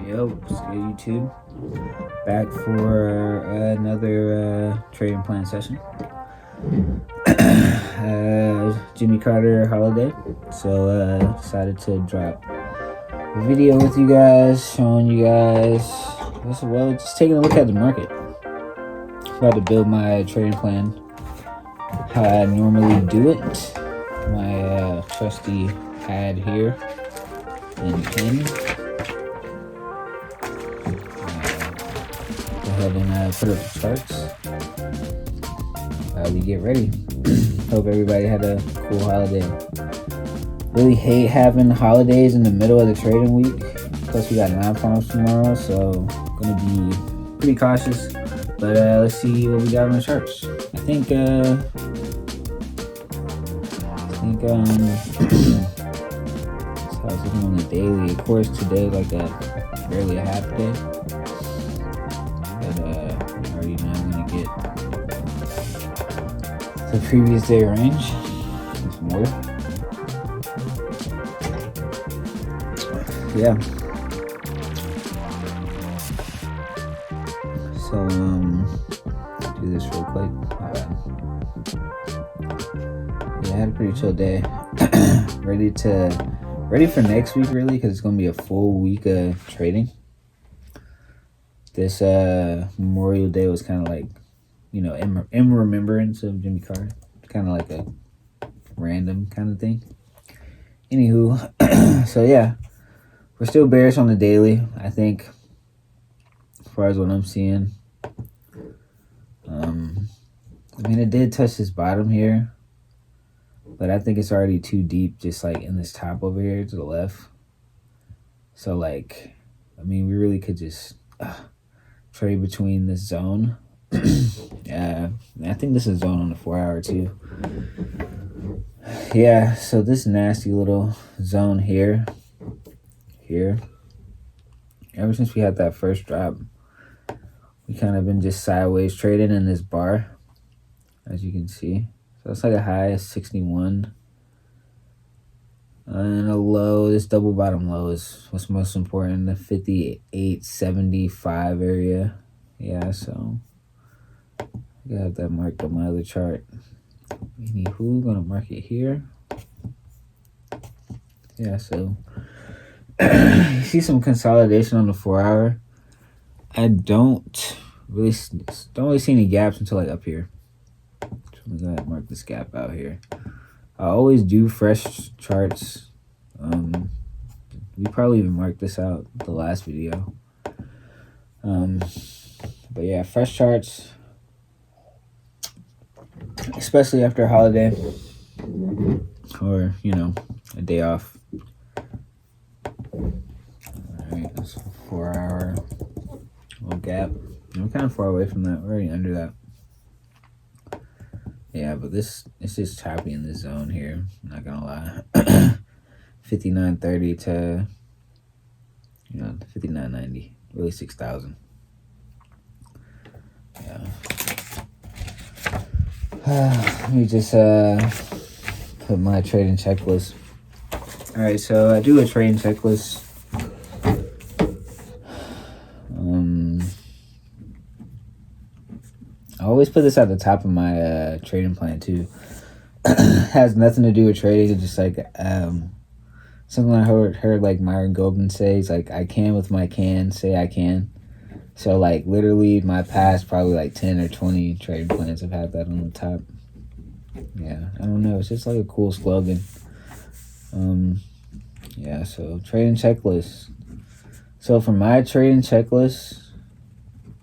Yo, what's good, YouTube? Back for another trading plan session. Jimmy Carter holiday, so decided to drop a video with you guys, showing you guys, just taking a look at the market. About to build my trading plan how I normally do it. My trusty pad here and pen. Go ahead and put up the charts. We get ready. Hope everybody had a cool holiday. Really hate having holidays in the middle of the trading week. Plus we got non-farms tomorrow, so gonna be pretty cautious. But let's see what we got on the charts. I think so I was looking on the daily. Of course today like barely a half day. But I already know I'm gonna get the previous day range. Some more. Yeah. So do this real quick. Yeah, I had a pretty chill day. ready for next week really, because it's gonna be a full week of trading. This Memorial Day was kind of like, in remembrance of Jimmy Carter. Kind of like a random kind of thing. Anywho, so yeah, we're still bearish on the daily, I think, as far as what I'm seeing. I mean, it did touch this bottom here, but I think it's already too deep, just like in this top over here to the left. So like, I mean, we really could just trade between this zone. I think this is zone on the 4-hour too. Yeah, so this nasty little zone here. Ever since we had that first drop, we kind of been just sideways trading in this bar, as you can see. So it's like a high of 61. And a low, this double bottom low is what's most important, the 58.75 area. Yeah, so I got that marked on my other chart. Anywho, gonna mark it here. Yeah, so you see some consolidation on the 4-hour. I don't really see any gaps until like up here. So I'm gonna mark this gap out here. I always do fresh charts. We probably even marked this out the last video. But yeah, fresh charts, especially after a holiday or a day off. Alright, that's a 4-hour little gap. We're kind of far away from that. We're already under that. Yeah, but it's just choppy in this zone here. I'm not gonna lie. 59.30 to 59.90. Really 6,000. Yeah. Let me just put my trading checklist. All right, so I do a trading checklist. I always put this at the top of my trading plan too. Has nothing to do with trading. It's just like something I heard like Myron Goldman say. It's like, I can with my can say I can. So like literally my past probably like 10 or 20 trading plans have had that on the top. Yeah, I don't know. It's just like a cool slogan. Yeah, so trading checklist. So for my trading checklist,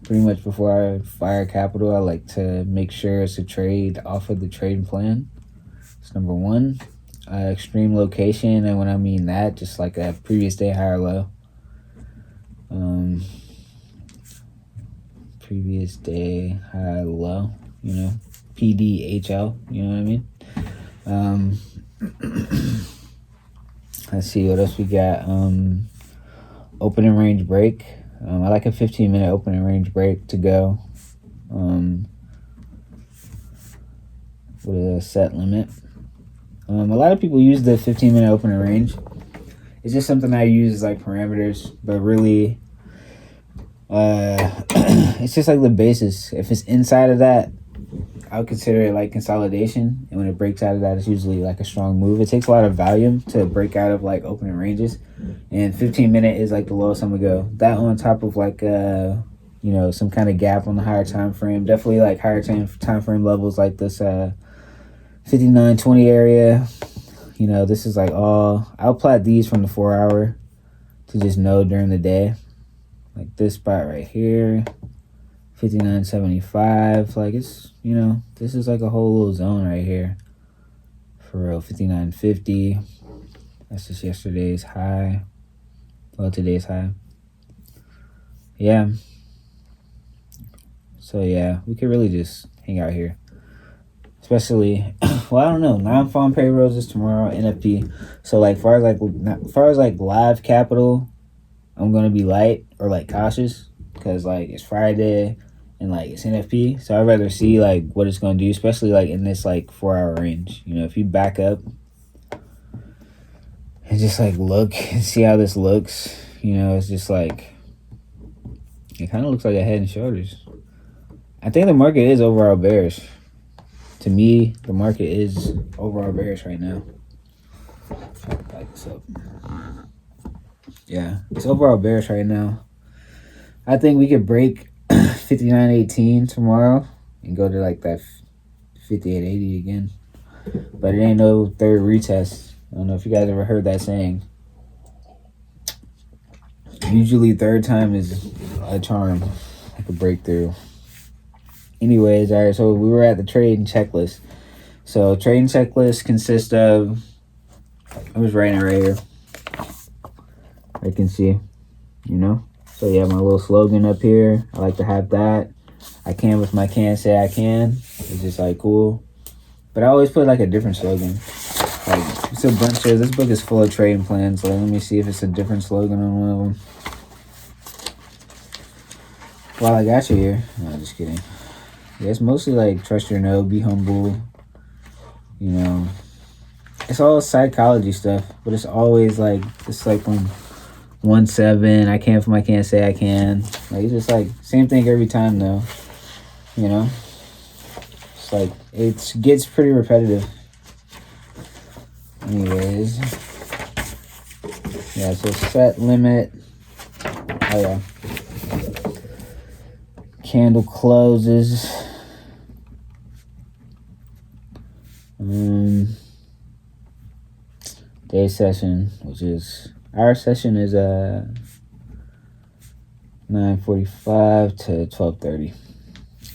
pretty much before I fire capital, I like to make sure it's a trade off of the trading plan. It's number one. Extreme location, and when I mean that, just like a previous day high or low. Previous day high low, PDHL, you know what I mean? Let's see what else we got. Opening range break. I like a 15-minute opening range break to go with a set limit. A lot of people use the 15-minute opening range. It's just something I use as like parameters, but really It's just like the basis. If it's inside of that, I would consider it like consolidation, and when it breaks out of that, it's usually like a strong move. It takes a lot of volume to break out of like opening ranges, and 15-minute is like the lowest I'm gonna go. That on top of like some kind of gap on the higher time frame, definitely like higher time frame levels like this 59-20 area. This is like I'll plot these from the 4 hour to just know during the day, like this spot right here. 59.75, like it's this is like a whole little zone right here for real. 59.50, that's just yesterday's high, well, today's high. Yeah, so yeah, we could really just hang out here, especially well, I don't know, non-farm payrolls is tomorrow, NFP. So like far as like live capital, I'm gonna be light or like cautious because like it's Friday and like it's NFP, so I'd rather see like what it's gonna do, especially like in this like 4 hour range. If you back up and just like look and see how this looks, it's just like it kind of looks like a Head and Shoulders. I think the market is overall bearish. To me, the market is overall bearish right now. Back this up. Yeah, it's overall bearish right now. I think we could break 59.18 tomorrow and go to like that 58.80 again, but it ain't no third retest. I don't know if you guys ever heard that saying. Usually third time is a charm, like a breakthrough. Anyways, all right, so we were at the trading checklist. So trading checklist consists of, I was writing it right here, I can see, so yeah, my little slogan up here, I like to have that. I can with my can say I can. It's just like cool. But I always put like a different slogan. Like it's a bunch of, this book is full of trading plans. Like let me see if it's a different slogan on one of them. While I got you here. No, just kidding. Yeah, it's mostly like trust your know, be humble. It's all psychology stuff, but it's always like it's like from 1-7, I can from I can't say I can. Like it's just like same thing every time though. It's like it gets pretty repetitive. Anyways. Yeah, so set limit. Oh yeah. Candle closes. Day session, which is our session is 9:45 to 12:30.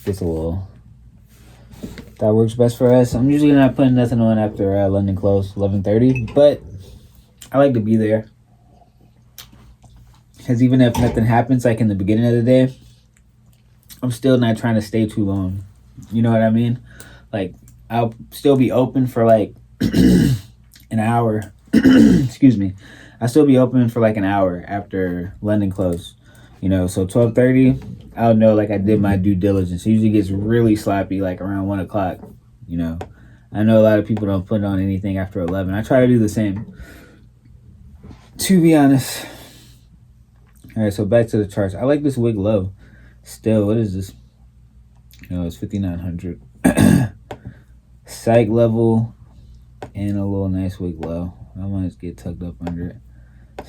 Gets a little. That works best for us. I'm usually not putting nothing on after London close 11:30, but I like to be there because even if nothing happens, like in the beginning of the day, I'm still not trying to stay too long. You know what I mean? Like I'll still be open for like an hour. Excuse me. I'll still be open for like an hour after London close. So 12:30, I'll know like I did my due diligence. It usually gets really sloppy like around 1 o'clock. I know a lot of people don't put on anything after 11. I try to do the same, to be honest. All right, so back to the charts. I like this wick low. Still, what is this? It's 5,900. Psych level and a little nice wick low. I want to get tucked up under it.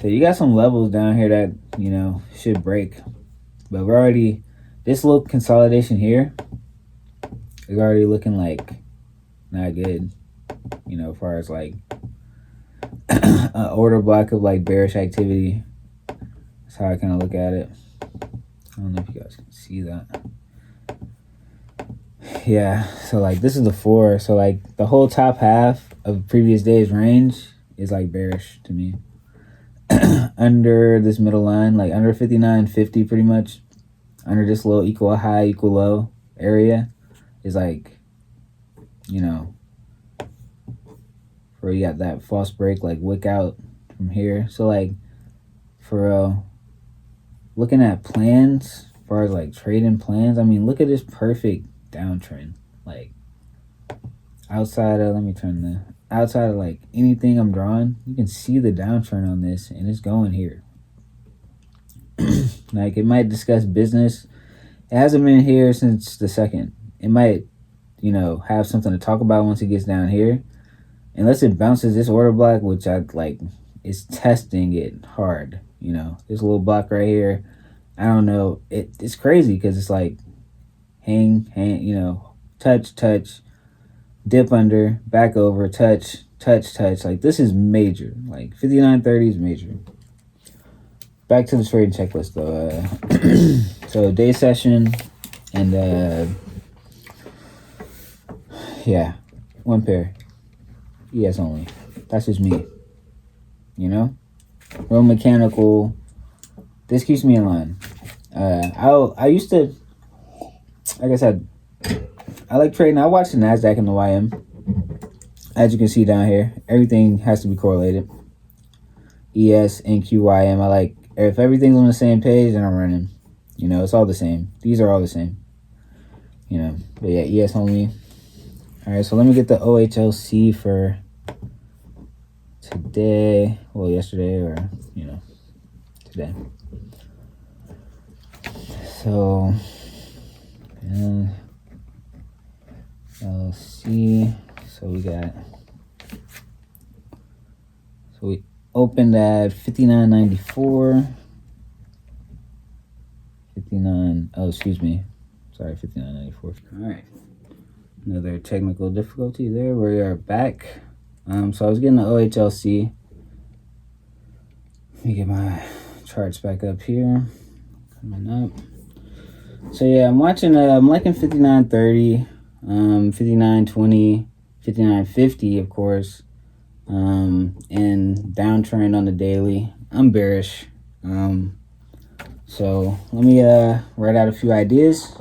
So you got some levels down here that, should break. But we're already, this little consolidation here is already looking like not good. As far as like an order block of like bearish activity. That's how I kind of look at it. I don't know if you guys can see that. Yeah, so like this is the 4. So like the whole top half of previous day's range is like bearish to me. Under this middle line, like under 59.50 pretty much, under this little equal high, equal low area is like, where you got that false break, like wick out from here. So like for real, looking at plans, as far as like trading plans, I mean, look at this perfect downtrend. Like outside of, outside of like anything I'm drawing, you can see the downtrend on this and it's going here. Like, it might discuss business. It hasn't been here since the second. It might, you know, have something to talk about once it gets down here. Unless it bounces this order block, which I like, it's testing it hard. You know, this little block right here, I don't know. It's crazy because it's like hang, you know, touch, dip under, back over, touch. Like, this is major. Like, 59.30 is major. Back to the trading checklist though. So day session and yeah, one pair. ES only. That's just me. You know? Real mechanical. This keeps me in line. I used to, like I said, I like trading. I watch the NASDAQ and the YM. As you can see down here, everything has to be correlated. ES and QYM. I like, if everything's on the same page, then I'm running. You know, it's all the same. These are all the same. You know, but yeah, ES only. All right, so let me get the OHLC for today. Well, yesterday or, you know, today. So, LC. So we opened at 59.94. 59. Oh, excuse me. Sorry, 59.94. All right. Another technical difficulty there. We are back. So I was getting the OHLC. Let me get my charts back up here. Coming up. So yeah, I'm watching. I'm liking 59.30, 59.20, 59.50, of course, and downtrend on the daily. I'm bearish. So let me write out a few ideas.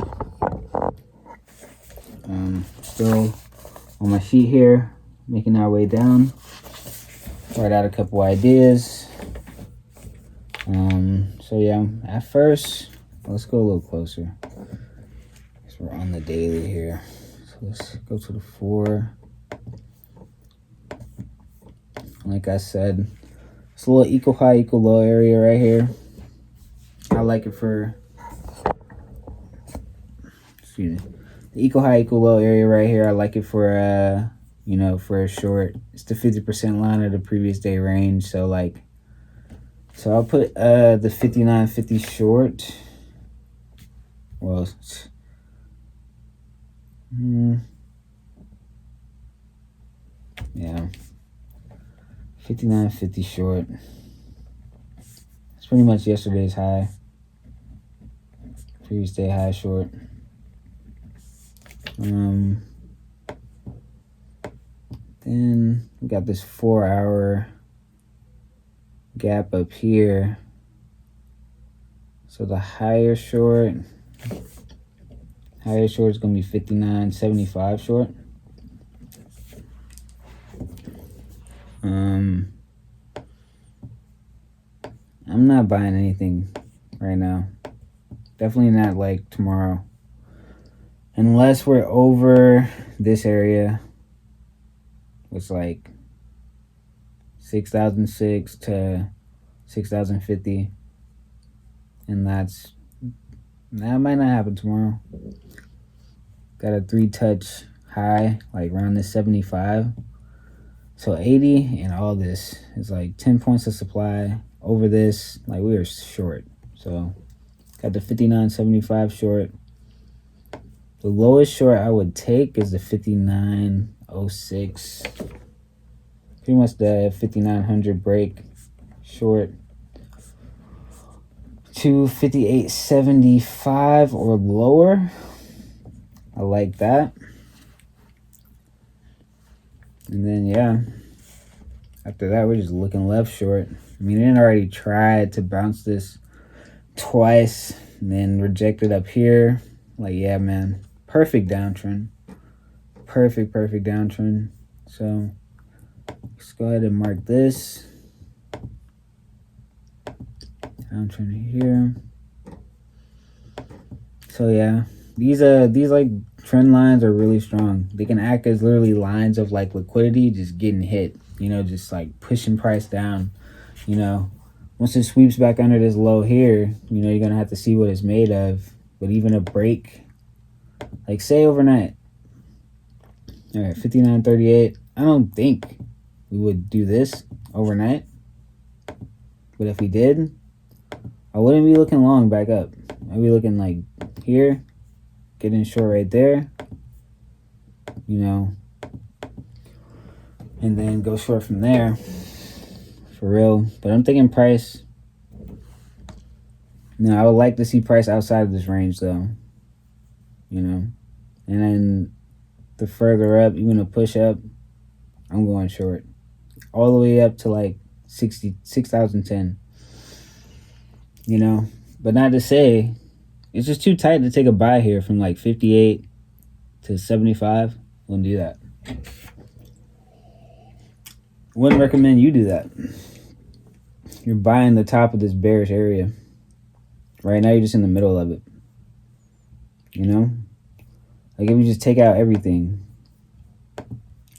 Still on my sheet here, making our way down. Write out a couple ideas. So yeah, at first, let's go a little closer. So we're on the daily here. So let's go to the 4. Like I said, it's a little equal high, equal low area right here. I like it for, excuse me, the equal high, equal low area right here. I like it for, you know, for a short. It's the 50% line of the previous day range. So like, so I'll put the 59.50 short. Well, yeah, 59.50 short. It's pretty much yesterday's high. Previous day high short. Then we got this 4-hour gap up here. So the higher short is gonna be 59.75 short. I'm not buying anything right now. Definitely not like tomorrow. Unless we're over this area. It's like 6,006 to 6,050. And that might not happen tomorrow. Got a 3-touch high, like around this 75. So 80 and all this is like 10 points of supply. Over this, like, we are short. So got the 59.75 short. The lowest short I would take is the 59.06. Pretty much the 5,900 break short to 58.75 or lower. I like that. And then, yeah, after that, we're just looking left short. I mean, it already tried to bounce this twice and then rejected up here. Like, yeah, man, perfect downtrend. Perfect downtrend. So let's go ahead and mark this. Downtrend here. So yeah, these like trend lines are really strong. They can act as literally lines of like liquidity just getting hit, you know, just like pushing price down, you know. once it sweeps back under this low here, you know, you're going to have to see what it's made of. But even a break, like say overnight, all right, 59.38. I don't think we would do this overnight. But if we did, I wouldn't be looking long back up. I'd be looking like here, getting short right there, you know, and then go short from there for real. But I'm thinking price. No, I would like to see price outside of this range though, you know, and then the further up, even a push up, I'm going short all the way up to like 6,010, you know, but not to say it's just too tight to take a buy here from like 58 to 75. Wouldn't do that. Wouldn't recommend you do that. You're buying the top of this bearish area. Right now, you're just in the middle of it. You know? Like, if you just take out everything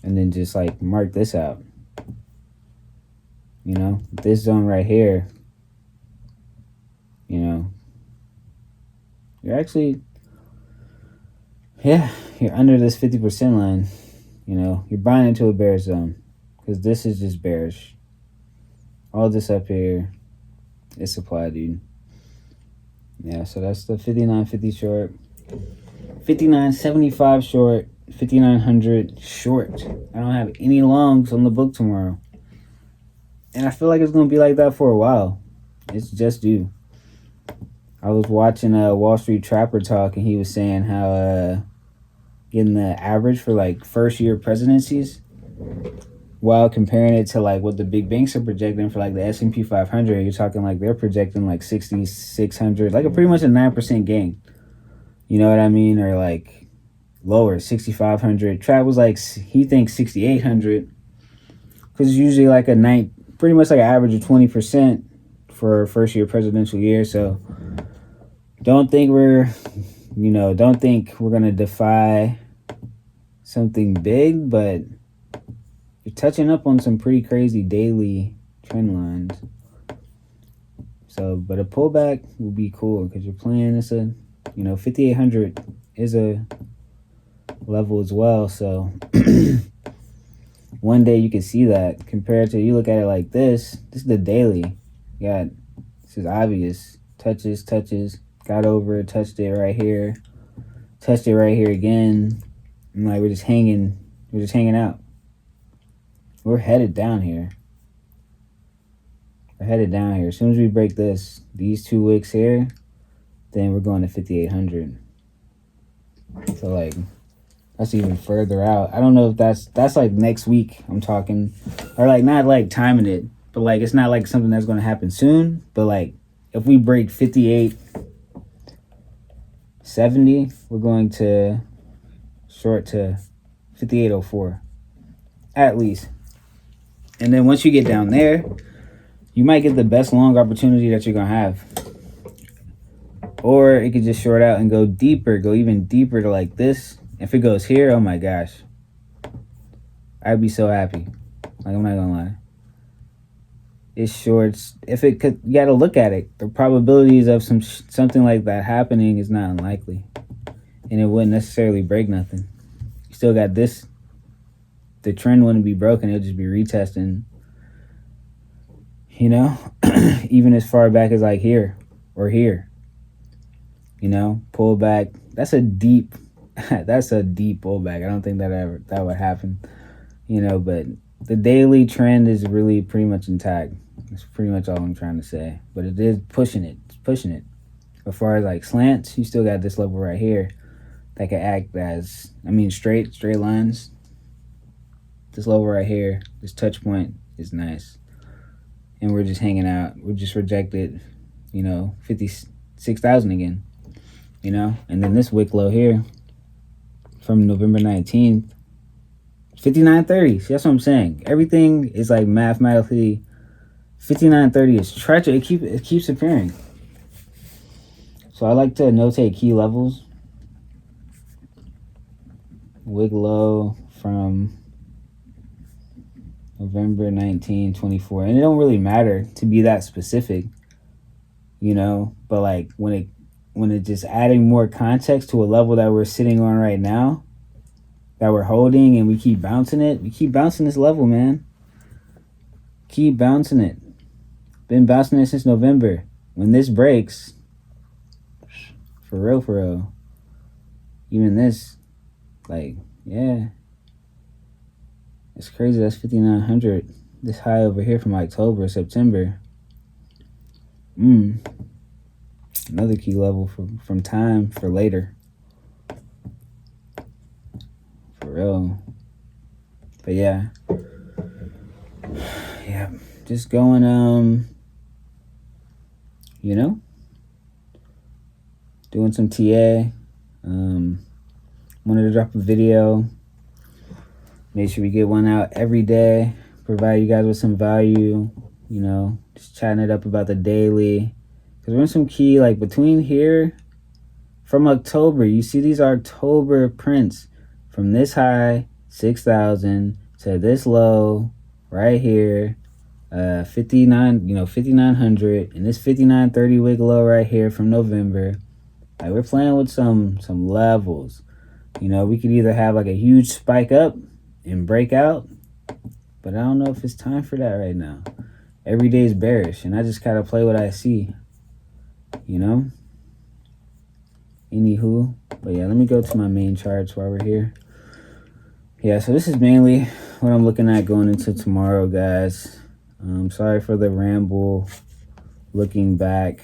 and then just, like, mark this out. You know? This zone right here, you know, you're actually, yeah, you're under this 50% line. You know? You're buying into a bearish zone because this is just bearish. All this up here is supply, dude. Yeah, so that's the 59.50 short, 59.75 short, 5,900 short. I don't have any longs on the book tomorrow. And I feel like it's going to be like that for a while. It's just due. I was watching Wall Street Trapper talk, and he was saying how getting the average for like first year presidencies, while comparing it to like what the big banks are projecting for like the S&P 500, you're talking like they're projecting like 6,600, like a pretty much a 9% gain. You know what I mean? Or like lower, 6,500. Trav was like, he thinks 6,800 because it's usually like pretty much like an average of 20% for first year presidential year. So don't think we're going to defy something big, but you're touching up on some pretty crazy daily trend lines. So, but a pullback would be cool because you're playing, 5,800 is a level as well. So one day you can see that compared to, you look at it like this is the daily. This is obvious. Touches, got over it, touched it right here again. And like we're just hanging out. We're headed down here. As soon as we break these 2 wicks here, then we're going to 5,800. So like, that's even further out. I don't know if that's like next week I'm talking, or like not like timing it, but like it's not like something that's going to happen soon. But like if we break 58.70, we're going to short to 58.04 at least. And then once you get down there, you might get the best long opportunity that you're going to have. Or it could just short out and go even deeper to like this. If it goes here, oh my gosh. I'd be so happy. Like, I'm not going to lie. It's shorts. You got to look at it. The probabilities of something like that happening is not unlikely. And it wouldn't necessarily break nothing. You still got this. The trend wouldn't be broken. It'll just be retesting, you know, even as far back as like here or here, you know, pull back. That's a deep pullback. I don't think that would happen, you know, but the daily trend is really pretty much intact. That's pretty much all I'm trying to say, but it is pushing it. It's pushing it. As far as like slants, you still got this level right here that can act as, straight lines. This level right here, this touch point is nice. And we're just hanging out. We're just rejected, 56,000 again, And then this wick low here from November 19th, 59.30. See, that's what I'm saying. Everything is like mathematically, 59.30 is treacherous. It keeps appearing. So I like to notate key levels. Wick low from November 19, 24. And it don't really matter to be that specific, you know, but like when it just adding more context to a level that we're sitting on right now, that we're holding, and we keep bouncing it. We keep bouncing this level, man. Keep bouncing it. Been bouncing it since November. When this breaks, for real, even this, like, yeah, it's crazy. That's 5,900. This high over here from October, September. Another key level from time for later. For real. But yeah. Yeah. Just going, you know, doing some TA. Wanted to drop a video. Make sure we get one out every day. Provide you guys with some value. You know, just chatting it up about the daily. Because we're in some key, like between here, from October, you see these October prints from this high, 6,000, to this low, right here, 5,900, and this 5,930 wick low right here from November. Like, we're playing with some levels. You know, we could either have like a huge spike up and break out, but I don't know if it's time for that right now. Every day is bearish, and I just gotta play what I see, you know? Anywho, but yeah, let me go to my main charts while we're here. Yeah, so this is mainly what I'm looking at going into tomorrow, guys. Sorry for the ramble looking back.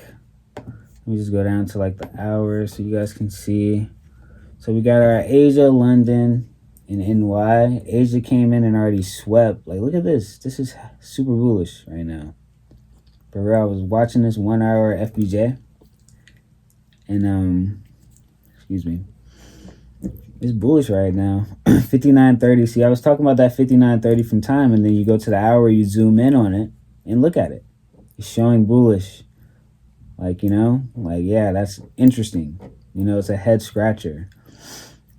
Let me just go down to like the hours so you guys can see. So we got our Asia, London, and NY. Asia came in and already swept. Like, look at this. This is super bullish right now. But I was watching this 1 hour FBJ. And, excuse me. It's bullish right now. 59.30. See, I was talking about that 59.30 from time, and then you go to the hour, you zoom in on it, and look at it. It's showing bullish. Like, you know, like, yeah, that's interesting. You know, it's a head scratcher.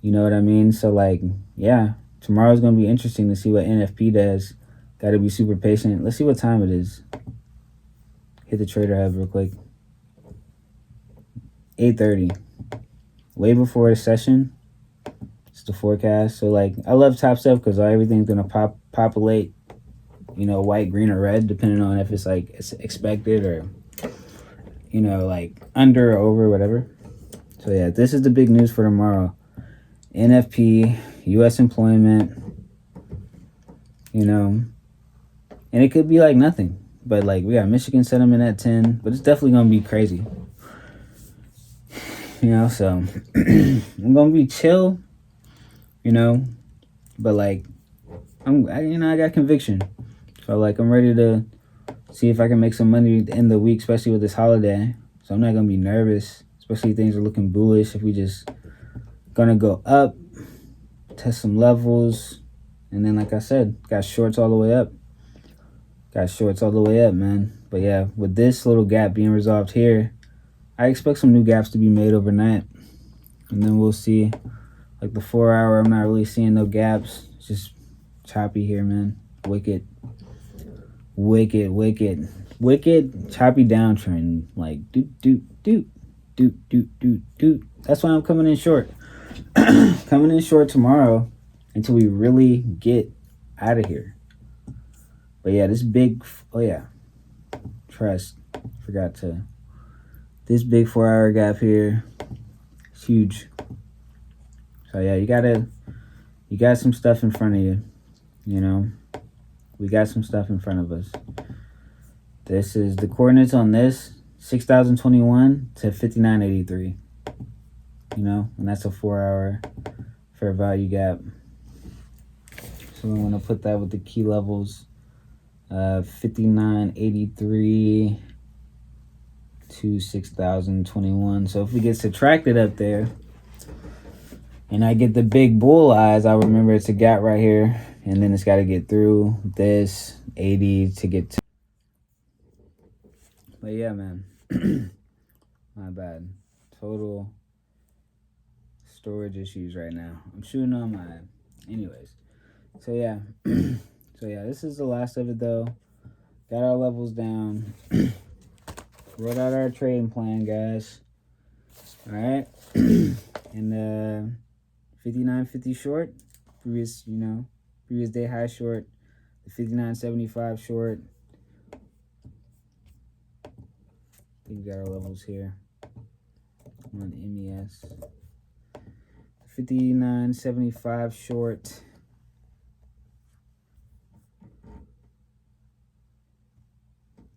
You know what I mean? So, like, yeah, tomorrow's going to be interesting to see what NFP does. Got to be super patient. Let's see what time it is. Hit the trader hub real quick. 8:30. Way before the session. It's the forecast. So, like, I love Top Step because everything's going to populate, you know, white, green, or red, depending on if it's, like, it's expected or, you know, like, under or over, whatever. So, yeah, this is the big news for tomorrow. NFP, U.S. employment, you know, and it could be like nothing. But, like, we got Michigan sentiment at 10, but it's definitely going to be crazy. You know, so I'm going to be chill, you know, but, like, I got conviction. So, like, I'm ready to see if I can make some money at the end of the week, especially with this holiday. So I'm not going to be nervous, especially if things are looking bullish. If we just going to go up, test some levels, and then, like I said, got shorts all the way up. Got shorts all the way up, man. But, yeah, with this little gap being resolved here, I expect some new gaps to be made overnight. And then we'll see. Like the 4 hour, I'm not really seeing no gaps. It's just choppy here, man. Wicked, choppy downtrend. Like, doot. That's why I'm coming in short. Coming in short tomorrow until we really get out of here. But yeah, this big, trust, forgot to, this big 4 hour gap here, it's huge. So yeah, you got some stuff in front of you, you know, we got some stuff in front of us. This is the coordinates on this, 6,021 to 5,983, you know, and that's a 4 hour fair value gap. So we want to put that with the key levels, 5,983 to 6,021. So if we get subtracted up there and I get the big bull eyes, I remember it's a gap right here, and then it's got to get through this 80 to get to. But yeah, man, my bad. Total storage issues right now. I'm shooting on mine. Anyways, so yeah, so So yeah, this is the last of it though. Got our levels down. Wrote out our trading plan, guys. All right. And 59.50 short. Previous day high short. The 59.75 short. I think we got our levels here on MES. 59.75 short.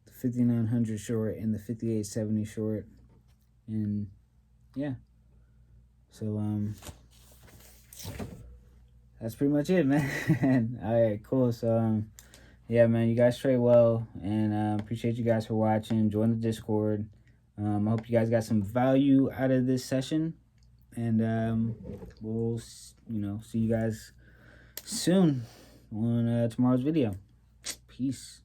The 5900 short and the 58.70 short. And yeah. So that's pretty much it, man. All right, cool. So yeah, man, you guys trade well, and appreciate you guys for watching. Join the Discord. I hope you guys got some value out of this session, and we'll see you guys soon on tomorrow's video. Peace.